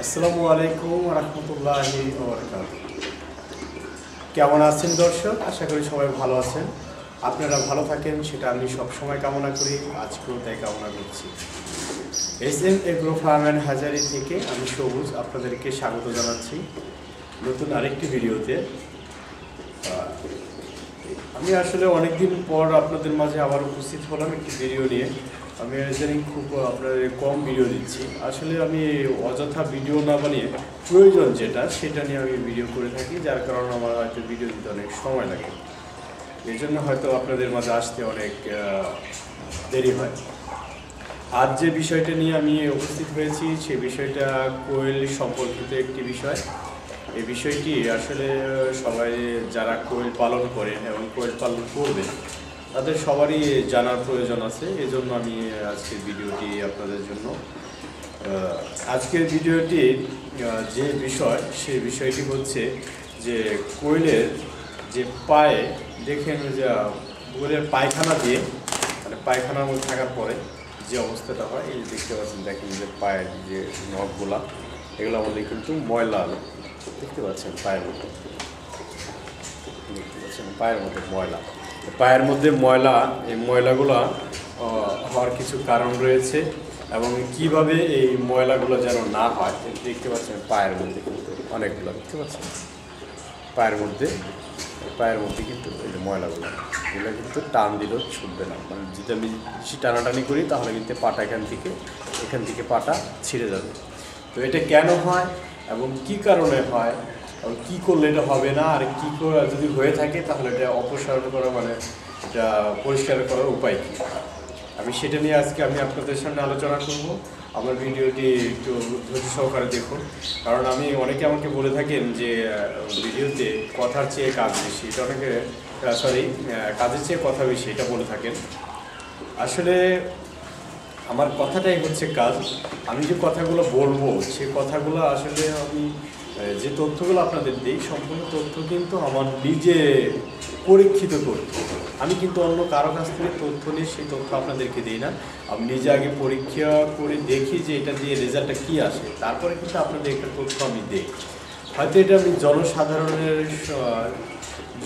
আসসালামু আলাইকুম রহমতুল্লাহি ওয়াবারাকাতুহু। কেমন আছেন দর্শক? আশা করি সবাই ভালো আছেন। আপনারা ভালো থাকেন সেটা আমি সবসময় কামনা করি, আজকেও তাই কামনা করছি। SM এগ্রো ফার্ম অ্যান্ড হাজারি থেকে আমি সবুজ আপনাদেরকে স্বাগত জানাচ্ছি নতুন আরেকটি ভিডিওতে। আমি আসলে অনেকদিন পর আপনাদের মাঝে আবার উপস্থিত হলাম একটি ভিডিও নিয়ে। আমি ইদানিং খুব আপনাদের কম ভিডিও দিচ্ছি। আসলে আমি অযথা ভিডিও না বানিয়ে প্রয়োজন যেটা সেটা নিয়ে আমি ভিডিও করে থাকি, যার কারণে আমার হয়তো ভিডিও দিতে অনেক সময় লাগে। এই জন্য হয়তো আপনাদের মাঝে আসতে অনেক দেরি হয়। আজ যে বিষয়টা নিয়ে আমি উপস্থিত হয়েছি সেই বিষয়টা কোয়েল সম্পর্কিত একটি বিষয়। এই বিষয়টি আসলে সবাই যারা কোয়েল পালন করেন এবং কোয়েল পালন করবে তাদের সবারই জানার প্রয়োজন আছে। এজন্য আমি আজকের ভিডিওটি আপনাদের জন্য আজকের ভিডিওটির যে বিষয় সেই বিষয়টি হচ্ছে যে কোয়েলের যে পায়ে দেখেন যে কোয়েলের পায়খানা দিয়ে মানে পায়খানার মধ্যে থাকার পরে যে অবস্থাটা হয়, এই দেখতে পাচ্ছেন, দেখেন যে পায়ের যে নখগুলা এগুলো আমাদের কিন্তু ময়লা দেখতে পাচ্ছেন, পায়ের মধ্যে দেখতে পাচ্ছেন পায়ের মধ্যে ময়লা। পায়ের মধ্যে ময়লা, এই ময়লাগুলো হওয়ার কিছু কারণ রয়েছে এবং কিভাবে এই ময়লাগুলো যেন না হয় দেখতে পাচ্ছেন পায়ের মধ্যে কিন্তু অনেকগুলো দেখতে পাচ্ছেন পায়ের মধ্যে কিন্তু এই যে ময়লাগুলো এগুলো কিন্তু টান দিলেও ছুটবে না। মানে যদি আমি বেশি টানাটানি করি তাহলে কিন্তু পাটা এখান থেকে পাটা ছিঁড়ে যাবে। তো এটা কেন হয় এবং কি কারণে হয় এবং কী করলে এটা হবে না, আর কী করে যদি হয়ে থাকে তাহলে এটা অপসারণ করা মানে এটা পরিষ্কার করার উপায় কী, আমি সেটা নিয়ে আজকে আমি আপনাদের সামনে আলোচনা করব। আমার ভিডিওটি একটু ধৈর্য সহকারে দেখুন, কারণ আমি অনেকে আমাকে বলে থাকেন যে ভিডিওতে কথার চেয়ে কাজ বেশি, এটা অনেকে কাজের চেয়ে কথা বেশি এটা বলে থাকেন। আসলে আমার কথাটাই হচ্ছে কাজ। আমি যে কথাগুলো বলবো সে কথাগুলো আসলে আমি যে তথ্যগুলো আপনাদের দিই সম্পূর্ণ তথ্য কিন্তু আমার নিজে পরীক্ষিত তথ্য। আমি কিন্তু অন্য কারো কাছ থেকে তথ্য নিয়ে সেই তথ্য আপনাদেরকে দিই না। আমি নিজে আগে পরীক্ষা করে দেখি যে এটা দিয়ে রেজাল্টটা কী আসে, তারপরে কিন্তু আপনাদের একটা তথ্য আমি দিই। হয়তো এটা আমি জনসাধারণের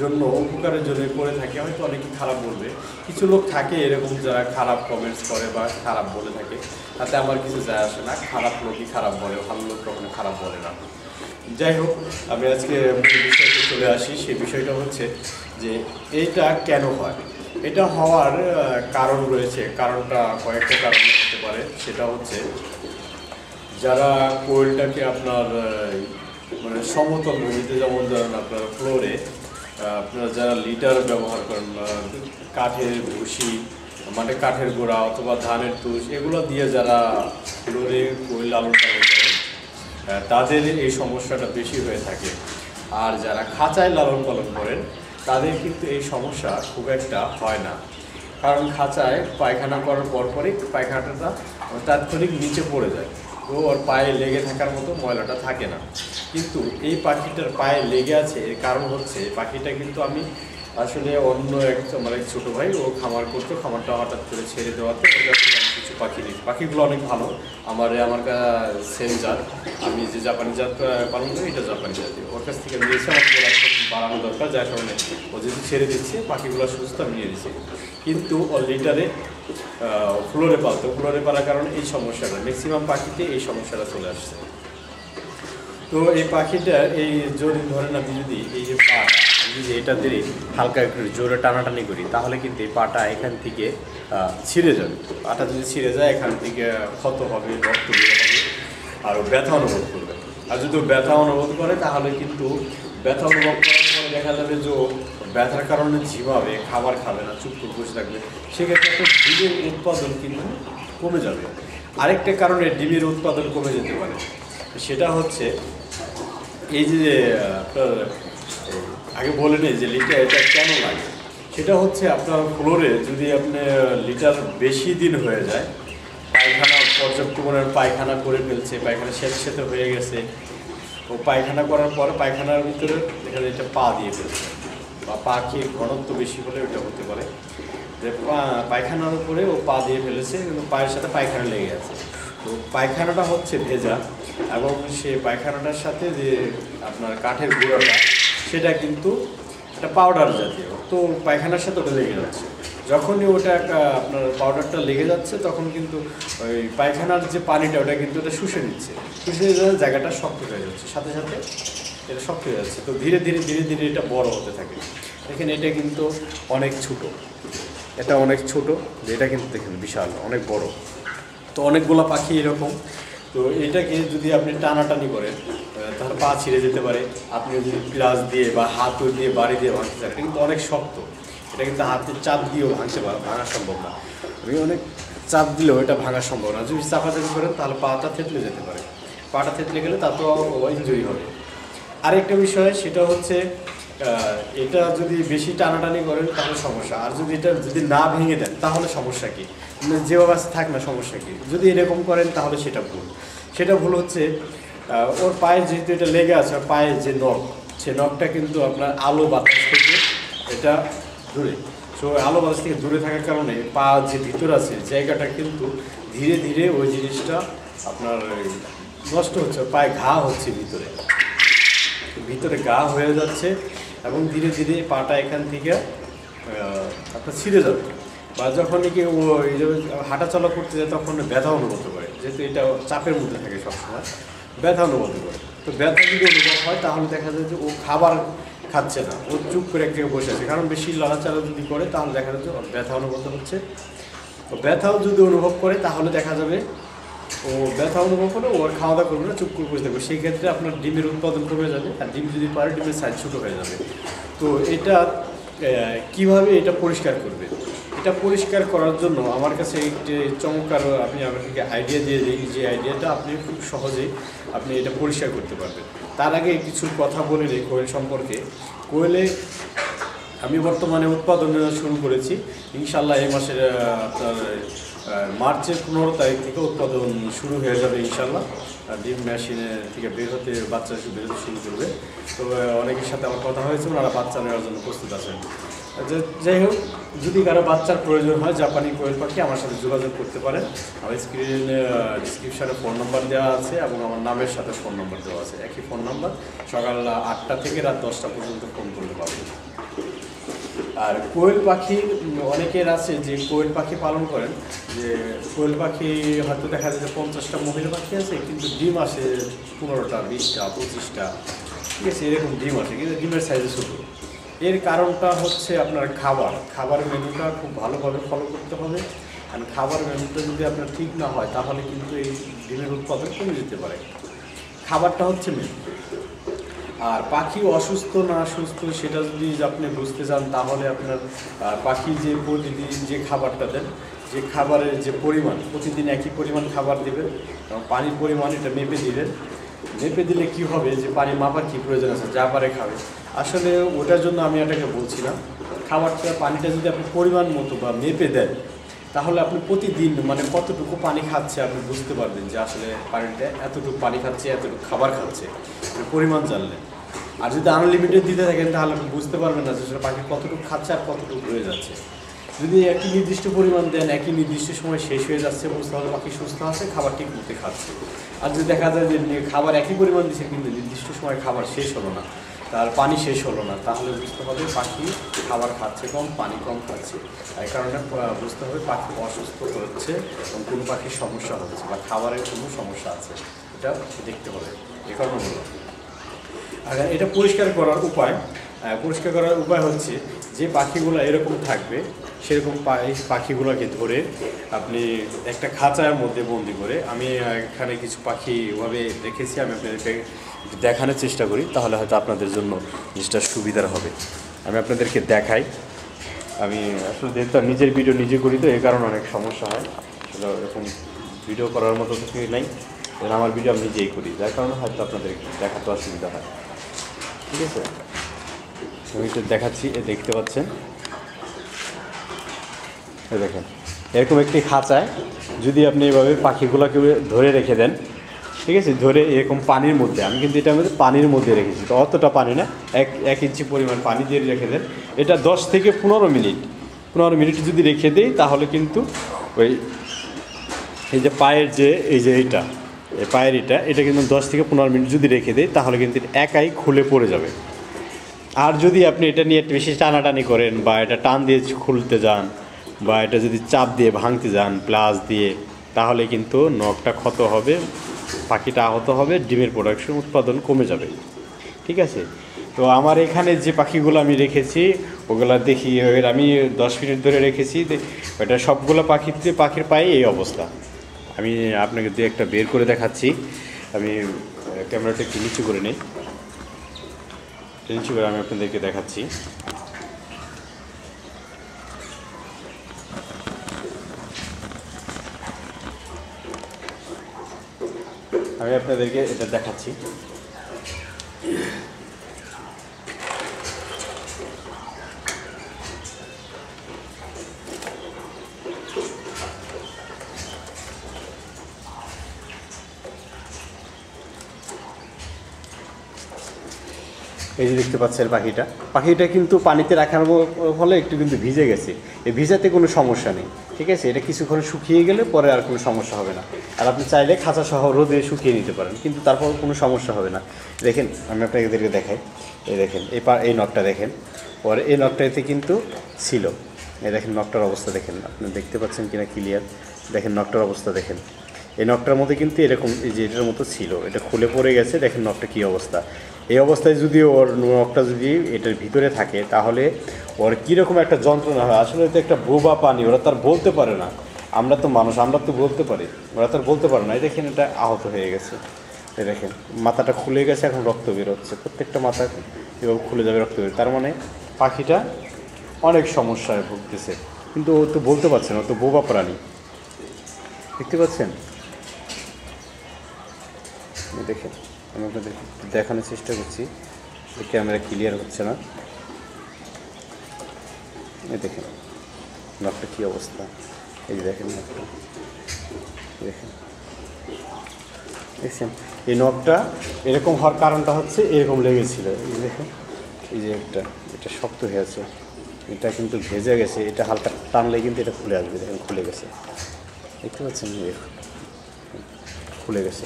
জন্য উপকারের জন্য করে থাকি, হয়তো অনেকে খারাপ বলবে, কিছু লোক থাকে এরকম যারা খারাপ কমেন্টস করে বা খারাপ বলে থাকে, তাতে আমার কিছু যায় আসে না। খারাপ লোকই খারাপ বলে, ভালো লোক কখনো খারাপ বলে না। যাই হোক, আমি আজকে বিষয়তে চলে আসি। সেই বিষয়টা হচ্ছে যে এইটা কেন হয়। এটা হওয়ার কারণ রয়েছে, কারণটা কয়েকটা কারণ হতে পারে। সেটা হচ্ছে যারা কোয়েলটাকে আপনার মানে সমতল ভূমিতে, যেমন ধরেন আপনার ফ্লোরে আপনারা যারা লিটার ব্যবহার করেন, কাঠের ভুসি মানে কাঠের গোড়া অথবা ধানের তুষ এগুলো দিয়ে যারা ফ্লোরে কোয়েল লালন পালন করেন তাদের এই সমস্যাটা বেশি হয়ে থাকে। আর যারা খাঁচায় লালন পালন করেন তাদের কিন্তু এই সমস্যা খুব একটা হয় না, কারণ খাঁচায় পায়খানা করার পরপরই পায়খানাটা তাৎক্ষণিক নিচে পড়ে যায়, তো ওর পায়ে লেগে থাকার মতো ময়লাটা থাকে না। কিন্তু এই পাখিটার পায়ে লেগে আছে, এর কারণ হচ্ছে পাখিটা কিন্তু আমি আসলে অন্য আমার এক ছোটো ভাই ও খামার করতো, খামারটা হঠাৎ করে ছেড়ে দেওয়াতে ওর কাছ থেকে আমি কিছু পাখি নিই। পাখিগুলো অনেক ভালো, আমার সেম জাত, আমি যে জাপানি জাত পালন করি এটা জাপানি জাতি, ওর কাছ থেকে নিয়েছি। আমার প্রোডাকশন বাড়ানো দরকার, যার কারণে ও যেহেতু ছেড়ে দিচ্ছে পাখিগুলো সুস্থ আমি নিয়ে দিচ্ছি। কিন্তু ও লিটারে ফ্লোরে পালতো, ফ্লোরে পালার কারণে এই সমস্যাটা ম্যাক্সিমাম পাখিতে এই সমস্যাটা চলে আসছে। তো এই পাখিটার এই যদি ধরেন আপনি যদি এই যে পাটা যদি এটা দিয়ে হালকা একটু জোরে টানাটানি করি তাহলে কিন্তু এই পাটা এখান থেকে ছিঁড়ে যাবে। পাটা যদি ছিঁড়ে যায় এখান থেকে ক্ষত হবে, রক্ত বের হবে, আর ব্যথা অনুভব করবে। আর যদি ব্যথা অনুভব করে তাহলে কিন্তু ব্যথা অনুভব করার পরে দেখা যাবে যে ব্যথার কারণে ঝিমাবে, খাবার খাবে না, চুপ করে বসে থাকবে, সেক্ষেত্রে একটা ডিমের উৎপাদন কিন্তু কমে যাবে। আরেকটা কারণে ডিমের উৎপাদন কমে যেতে পারে, সেটা হচ্ছে এই যে আপনার আগে বলে নিই যে লিটার এটা কেন লাগে। সেটা হচ্ছে আপনার ফ্লোরে যদি আপনি লিটার বেশি দিন হয়ে যায়, পায়খানা পর্যাপ্ত পরিমাণে পায়খানা করে ফেলছে, পায়খানা স্যাঁতস্যাঁতে হয়ে গেছে, ও পায়খানা করার পরে পায়খানার ভিতরে এখানে এটা পা দিয়ে ফেলছে, বা পাখির ঘনত্ব বেশি হলে ওটা হতে পারে যে পায়খানার উপরে ও পা দিয়ে ফেলেছে কিন্তু পায়ের সাথে পায়খানা লেগে আছে। তো পায়খানাটা হচ্ছে ভেজা, এবং সে পায়খানাটার সাথে যে আপনার কাঠের গুঁড়োটা সেটা কিন্তু একটা পাউডার জাতীয়, তো পায়খানার সাথে ওটা লেগে যাচ্ছে। যখনই ওটা আপনার পাউডারটা লেগে যাচ্ছে তখন কিন্তু ওই পায়খানার যে পানিটা ওটা কিন্তু ওটা শুষে নিচ্ছে, শুষে নিয়ে জায়গাটা শক্ত হয়ে যাচ্ছে, সাথে সাথে এটা শক্ত হয়ে যাচ্ছে। তো ধীরে ধীরে ধীরে ধীরে এটা বড় হতে থাকে। দেখেন এটা কিন্তু অনেক ছোট, এটা অনেক ছোট, এটা কিন্তু দেখেন বিশাল অনেক বড়। তো অনেকগুলো পাখি এরকম। তো এটাকে যদি আপনি টানাটানি করেন তাহলে পা ছিঁড়ে যেতে পারে। আপনি যদি প্লাস দিয়ে বা হাতও দিয়ে বাড়ি দিয়ে ভাঙতে চান, এটা কিন্তু অনেক শক্ত, এটা কিন্তু হাতের চাপ দিয়েও ভাঙা সম্ভব না। আমি অনেক চাপ দিলেও এটা ভাঙা সম্ভব না। যদি চাপাচাপি করেন তাহলে পাটা থেতলে যেতে পারে, পাটা থেতলে গেলে তাতেও ইনজুরি হবে। আরেকটা বিষয় সেটা হচ্ছে এটা যদি বেশি টানাটানি করেন তাহলে সমস্যা, আর যদি এটা যদি না ভেঙে দেন তাহলে সমস্যা কী, যেভাবে থাক না সমস্যা কী। যদি এরকম করেন তাহলে সেটা ভুল। সেটা ভুল হচ্ছে ওর পায়ে যেহেতু এটা লেগে আছে, পায়ের যে নখ, সে নখটা কিন্তু আপনার আলো বাতাস থেকে এটা দূরে, সো আলো বাতাস থেকে দূরে থাকার কারণে পা যে ভিতর আছে জায়গাটা কিন্তু ধীরে ধীরে ওই জিনিসটা আপনার নষ্ট হচ্ছে, পায়ে ঘা হচ্ছে, ভিতরে ঘা হয়ে যাচ্ছে, এবং ধীরে ধীরে পাটা এখান থেকে আপনার ছিঁড়ে যাবে। বা যখন নাকি ও হাঁটাচলা করতে যায় তখন ব্যথা অনুভব করে, যেহেতু এটা চাপের মধ্যে থাকে সবসময়, ব্যথা অনুভব করে। তো ব্যথা যদি অনুভব হয় তাহলে দেখা যায় যে ও খাবার খাচ্ছে না, ও চুপ করে এক জায়গায় বসে আছে, কারণ বেশি লড়াচাড়া যদি করে তাহলে দেখা যাচ্ছে ওর ব্যথা অনুভব হচ্ছে। তো ব্যথাও যদি অনুভব করে তাহলে দেখা যাবে ও ব্যথা অনুভব করে ওর খাওয়া দাওয়া করবে না, চুপ করে বসে থাকবে। সেই ক্ষেত্রে আপনার ডিমের উৎপাদন কমে যাবে, আর ডিম যদি পারে ডিমের সাইজ ছোটো হয়ে যাবে। তো এটা কিভাবে এটা পরিষ্কার করবে, এটা পরিষ্কার করার জন্য আমার কাছে একটি চমৎকার আমি আপনাকে আইডিয়া দিয়ে দিই, যে আইডিয়াটা আপনি খুব সহজেই আপনি এটা পরিষ্কার করতে পারবেন। তার আগে কিছু কথা বলে নিই কোয়েল সম্পর্কে। কোয়েলে আমি বর্তমানে উৎপাদন শুরু করেছি, ইনশাল্লাহ এই মাসের আপনার মার্চের 15 তারিখ থেকে উৎপাদন শুরু হয়ে যাবে ইনশাল্লাহ। ডিম মেশিনে থেকে বের হতে বাচ্চা বেরোতে শুরু করবে। তো অনেকের সাথে আমার কথা হয়েছে, ওনারা বাচ্চা নেওয়ার জন্য প্রস্তুত আছেন। যাই হোক, যদি কারো বাচ্চার প্রয়োজন হয় জাপানি কোয়েল পাখি আমার সাথে যোগাযোগ করতে পারেন। আমার স্ক্রিনে ডিসক্রিপশানে ফোন নাম্বার দেওয়া আছে এবং আমার নামের সাথে ফোন নাম্বার দেওয়া আছে, একই ফোন নাম্বার। সকাল 8টা থেকে রাত 10টা পর্যন্ত ফোন করতে পারবেন। আর কোয়েল পাখি অনেকের আছে যে কোয়েল পাখি পালন করেন, যে কোয়েল পাখি হয়তো দেখা যায় যে 50টা মহিলা পাখি আছে, কিন্তু ডিম আসে 15টা, 20টা, 25টা, ঠিক আছে, এরকম ডিম আসে, কিন্তু ডিমের সাইজে ছোটো। এর কারণটা হচ্ছে আপনার খাবার মেনুটা খুব ভালোভাবে ফলো করতে হবে। আর খাবার মেনুটা যদি আপনার ঠিক না হয় তাহলে কিন্তু এই ডিমের উৎপাদন কমে যেতে পারে। খাবারটা হচ্ছে মেন। আর পাখি অসুস্থ না সুস্থ সেটা যদি আপনি বুঝতে চান তাহলে আপনার পাখি যে প্রতিদিন যে খাবারটা দেন, যে খাবারের যে পরিমাণ, প্রতিদিন একই পরিমাণ খাবার দেবেন এবং পানির পরিমাণ এটা মেপে দিবেন। মেপে দিলে কি হবে, যে পানি মাপার কী প্রয়োজন আছে, যা পারে খাবে। আসলে ওটার জন্য আমি এটাকে বলছি না। খাবারটা পানিটা যদি আপনি পরিমাণ মতো বা মেপে দেন তাহলে আপনি প্রতিদিন মানে কতটুকু পানি খাচ্ছে আপনি বুঝতে পারবেন, যে আসলে পানিটা এতটুকু পানি খাচ্ছে, এতটুকু খাবার খাচ্ছে, পরিমাণ জানলে। আর যদি আনলিমিটেড দিতে থাকেন তাহলে আপনি বুঝতে পারবেন না যে আসলে পাখি কতটুকু খাচ্ছে আর কতটুকু হয়ে যাচ্ছে। যদি একই নির্দিষ্ট পরিমাণ দেন, একই নির্দিষ্ট সময় শেষ হয়ে যাচ্ছে, বুঝতে হবে পাখি সুস্থ আছে, খাবার ঠিক মতো খাচ্ছে। আর যদি দেখা যায় যে খাবার একই পরিমাণ দিচ্ছে কিন্তু নির্দিষ্ট সময় খাবার শেষ হলো না, তার পানি শেষ হলো না, তাহলে বুঝতে হবে পাখি খাবার খাচ্ছে কম, পানি কম খাচ্ছে। এই কারণে বুঝতে হবে পাখি অসুস্থ হচ্ছে এবং কোনো পাখির সমস্যা হচ্ছে বা খাবারের কোনো সমস্যা আছে, এটা দেখতে হবে। এ কারণে হলো। আর এটা পরিষ্কার করার উপায় হচ্ছে যে পাখিগুলো এরকম থাকবে সেরকম পাখিগুলোকে ধরে আপনি একটা খাঁচার মধ্যে বন্দি করে, আমি এখানে কিছু পাখি ওভাবে রেখেছি, আমি আপনাদেরকে দেখানোর চেষ্টা করি, তাহলে হয়তো আপনাদের জন্য জিনিসটা সুবিধার হবে। আমি আপনাদেরকে দেখাই। আমি আসলে যেহেতু নিজের ভিডিও নিজে করি তো এই কারণে অনেক সমস্যা হয়, আসলে এরকম ভিডিও করার মতো কিছু নাই, আমার ভিডিও আমি নিজেই করি, যার কারণে হয়তো আপনাদের দেখাতে অসুবিধা হয়। ঠিক আছে, আমি একটু দেখাচ্ছি, দেখতে পাচ্ছেন, দেখেন এরকম একটি খাঁচায় যদি আপনি এভাবে পাখিগুলোকে ধরে রেখে দেন, ঠিক আছে, ধরে এরকম পানির মধ্যে, আমি কিন্তু এটার মধ্যে পানির মধ্যে রেখেছি, তো অতটা পানি না, 1 ইঞ্চি পরিমাণ পানি দিয়ে রেখে দেন। এটা 10 থেকে 15 মিনিট যদি রেখে দেই তাহলে কিন্তু ওই এই যে পায়ের যে এইটা এই পায়ের এটা কিন্তু 10 থেকে 15 মিনিট যদি রেখে দেয় তাহলে কিন্তু একাই খুলে পড়ে যাবে। আর যদি আপনি এটা নিয়ে একটু বেশি টানাটানি করেন বা এটা টান দিয়ে খুলতে যান বা এটা যদি চাপ দিয়ে ভাঙতে যান প্লাস দিয়ে, তাহলে কিন্তু নখটা ক্ষত হবে, পাখিটা আহত হবে, ডিমের প্রোডাকশন উৎপাদন কমে যাবে। ঠিক আছে? তো আমার এখানে যে পাখিগুলো আমি রেখেছি ওগুলো দেখি, আমি 10 মিনিট ধরে রেখেছি, এটা সবগুলো পাখির পায়ে এই অবস্থা। আমি আপনাকে দু একটা বের করে দেখাচ্ছি। আমি ক্যামেরাটা একটু নিচু করে নিই, নিচু করে আমি আপনাদেরকে দেখাচ্ছি। আমি আপনাদেরকে এটা দেখাচ্ছি। এই যে দেখতে পাচ্ছেন পাখিটা কিন্তু পানিতে রাখার ফলে একটু কিন্তু ভিজে গেছে। এই ভিজাতে কোনো সমস্যা নেই। ঠিক আছে? এটা কিছুক্ষণ শুকিয়ে গেলে পরে আর কোনো সমস্যা হবে না। আর আপনি চাইলে খাঁচা সহ রোদে শুকিয়ে নিতে পারেন, কিন্তু তারপর কোনো সমস্যা হবে না। দেখেন আমি আপনাদেরকে দেখাই, এই দেখেন এই নখটা দেখেন, পরে এই নখটাতে কিন্তু ছিল। এই দেখেন নখটার অবস্থা দেখেন, আপনি দেখতে পাচ্ছেন কিনা ক্লিয়ার? দেখেন নখটার অবস্থা দেখেন। এই নখটার মধ্যে কিন্তু এরকম এই যে এটার মতো ছিল, এটা খুলে পড়ে গেছে। দেখেন নখটা কী অবস্থা। এই অবস্থায় যদি ওর নখটা যদি এটার ভিতরে থাকে তাহলে ওর কীরকম একটা যন্ত্রণা হয়। আসলে তো একটা বোবা পানি, ওরা তার বলতে পারে না। আমরা তো মানুষ, আমরা তো বলতে পারি, ওরা তার বলতে পারে না। এই দেখেন এটা আহত হয়ে গেছে। এই দেখেন মাথাটা খুলে গেছে, এখন রক্ত বেরোচ্ছে, প্রত্যেকটা মাথা এভাবে খুলে যাবে, রক্ত বেরোবে। তার মানে পাখিটা অনেক সমস্যায় ভুগতেছে, কিন্তু ও তো বলতে পারছে না, ও তো বোবা প্রাণী। দেখতে পাচ্ছেন? দেখেন আমি আপনাদের দেখানোর চেষ্টা করছি, ক্যামেরা ক্লিয়ার হচ্ছে না। এই দেখেন নখটা কী অবস্থা। এই যে দেখেন নখটা, দেখেন দেখছেন? এই নখটা এরকম হওয়ার কারণটা হচ্ছে এরকম লেগেছিল। এই যে দেখেন, এই যে এটা শক্ত হয়ে আছে, এটা কিন্তু ভেজে গেছে। এটা হালকা টানলে কিন্তু এটা খুলে আসবে। দেখেন খুলে গেছে, দেখতে পাচ্ছেন? খুলে গেছে,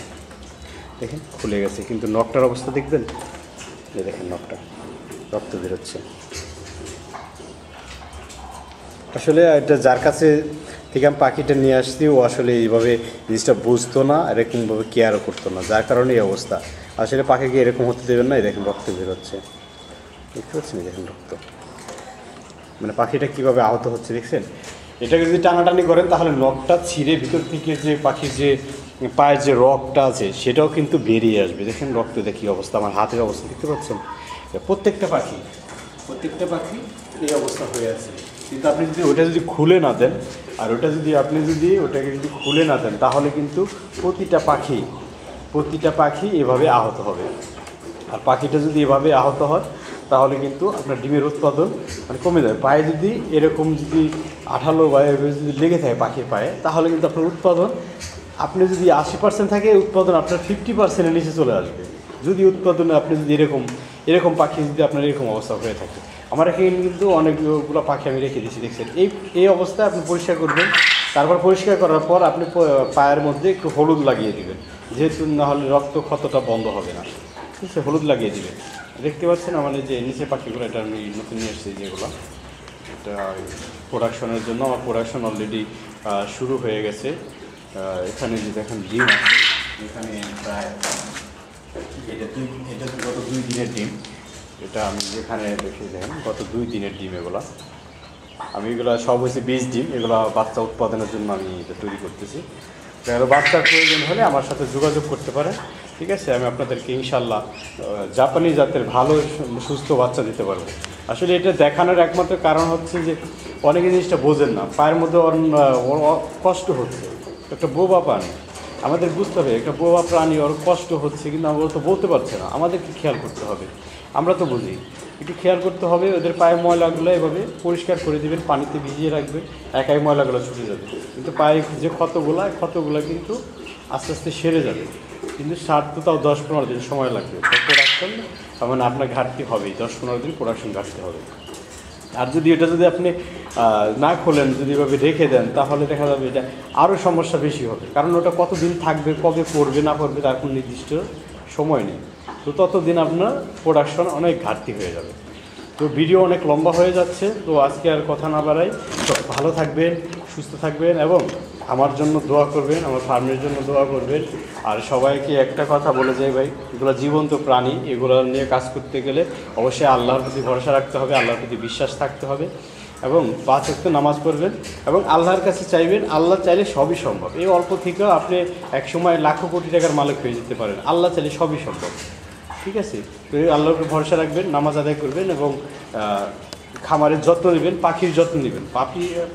দেখেন খুলে গেছে। কিন্তু নখটার অবস্থা দেখবেন, এই দেখেন নখটা রক্ত বেরোচ্ছে। আসলে এটা যার কাছে থেকে আমি পাখিটা নিয়ে আসছি ও আসলে এইভাবে জিনিসটা বুঝতো না, এরকমভাবে কেয়ারও করতো না, যার কারণে এই অবস্থা। আসলে পাখিকে এরকম হতে দেবেন না। এই দেখেন রক্ত বেরোচ্ছে, দেখতে পাচ্ছেন? দেখেন রক্ত, মানে পাখিটা কীভাবে আহত হচ্ছে দেখছেন? এটাকে যদি টানাটানি করেন তাহলে নখটা ছিঁড়ে ভিতর থেকে যে পাখির যে পায়ের যে রগটা আছে সেটাও কিন্তু বেরিয়ে আসবে। দেখেন রক্ত দেখি অবস্থা, আমার হাতের অবস্থা দেখতে পাচ্ছেন? প্রত্যেকটা পাখি এই অবস্থা হয়ে আছে। কিন্তু আপনি যদি ওটা যদি খুলে না দেন, আর আপনি যদি ওটাকে যদি খুলে না দেন তাহলে কিন্তু প্রতিটা পাখি এভাবে আহত হবে। আর পাখিটা যদি এভাবে আহত হয় তাহলে কিন্তু আপনার ডিমের উৎপাদন মানে কমে যাবে। পায়ে যদি এরকম যদি আঠালো বা যদি লেগে থাকে পাখির পায়ে, তাহলে কিন্তু আপনার উৎপাদন, আপনি যদি 80% থাকে উৎপাদন আপনার 50%-এর নিচে চলে আসবে। যদি উৎপাদনে আপনি যদি এরকম পাখি যদি আপনার এরকম অবস্থা হয়ে থাকে। আমার এখানে কিন্তু অনেকগুলো পাখি আমি রেখে দিয়েছি, দেখছেন? এই অবস্থায় আপনি পরিষ্কার করবেন। তারপর পরিষ্কার করার পর আপনি পায়ের মধ্যে একটু হলুদ লাগিয়ে দিবেন, যেহেতু নাহলে রক্ত ক্ষতটা বন্ধ হবে না। ঠিক আছে? হলুদ লাগিয়ে দিবেন। দেখতে পাচ্ছেন আমার যে নিচে পাখিগুলো, এটা আমি নতুন নিয়ে এসেছি যেগুলো, এটা প্রোডাকশনের জন্য। আমার প্রোডাকশন অলরেডি শুরু হয়ে গেছে। এখানে যে দেখেন ডিম আছে, এখানে প্রায় এটা গত 2 দিনের ডিম। এটা আমি যেখানে দেখে দেখেন গত 2 দিনের ডিম এগুলো। আমি এগুলো সব হচ্ছে বীজ ডিম, এগুলো বাচ্চা উৎপাদনের জন্য আমি এটা তৈরি করতেছি। বাচ্চার প্রয়োজন হলে আমার সাথে যোগাযোগ করতে পারে। ঠিক আছে? আমি আপনাদেরকে ইনশাল্লাহ জাপানি জাতের ভালো সুস্থ বাচ্চা দিতে পারবো। আসলে এটা দেখানোর একমাত্র কারণ হচ্ছে যে অনেকে জিনিসটা বোঝেন না, পায়ের মধ্যে ওর কষ্ট হচ্ছে। একটা বোবা প্রাণী, আমাদের বুঝতে হবে একটা বোবা প্রাণী, ওর কষ্ট হচ্ছে, কিন্তু আমরা তো বলতে পারছে না। আমাদেরকে খেয়াল করতে হবে, আমরা তো বুঝি, একটু খেয়াল করতে হবে। ওদের পায়ের ময়লাগুলো এভাবে পরিষ্কার করে দেবেন, পানিতে ভিজিয়ে রাখবেন, একাই ময়লাগুলো ছুটে যাবে। কিন্তু পায়ে যে ক্ষতগুলো কিন্তু আস্তে আস্তে সেরে যাবে। কিন্তু সারতে তাও 10-15 দিন সময় লাগবে। প্রোডাকশন মানে আপনার ঘাটতি হবেই, 10-15 দিন প্রোডাকশন ঘাটতি হবে। আর যদি এটা যদি আপনি না খোলেন, যদি এভাবে রেখে দেন, তাহলে দেখা যাবে এটা আরও সমস্যা বেশি হবে, কারণ ওটা কতদিন থাকবে, কবে পড়বে না পড়বে তার কোনো নির্দিষ্ট সময় নেই। তো ততদিন আপনার প্রোডাকশন অনেক ঘাটতি হয়ে যাবে। তো ভিডিও অনেক লম্বা হয়ে যাচ্ছে, তো আজকে আর কথা না বাড়াই। তো ভালো থাকবেন, সুস্থ থাকবেন এবং আমার জন্য দোয়া করবেন, আমার ফার্মের জন্য দোয়া করবেন। আর সবাইকে একটা কথা বলে যাই ভাই, এগুলো জীবন্ত প্রাণী, এগুলো নিয়ে কাজ করতে গেলে অবশ্যই আল্লাহর প্রতি ভরসা রাখতে হবে, আল্লাহর প্রতি বিশ্বাস থাকতে হবে এবং 5 ওয়াক্ত নামাজ পড়বেন এবং আল্লাহর কাছে চাইবেন। আল্লাহ চাইলে সবই সম্ভব। এই অল্প থেকেও আপনি একসময় লাখো কোটি টাকার মালিক হয়ে যেতে পারেন। আল্লাহ চাইলে সবই সম্ভব, ঠিক আছে? তো এই আল্লাহর উপর ভরসা রাখবেন, নামাজ আদায় করবেন এবং খামারের যত্ন নেবেন, পাখির যত্ন নেবেন।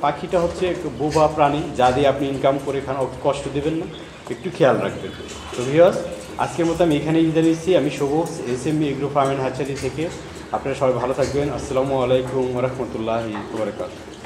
পাখিটা হচ্ছে একটু বোবা প্রাণী, যা দিয়ে আপনি ইনকাম করে খান, কষ্ট দেবেন না, একটু খেয়াল রাখবেন। তো ভিউয়ার্স, আজকের মতো আমি এখানেই বিদায় নিচ্ছি। আমি সবুজ, SMB agro farm and hatchery থেকে। আপনারা সবাই ভালো থাকবেন। আসসালামু আলাইকুম ওয়া রাহমাতুল্লাহি ওয়া বারাকাতুহু।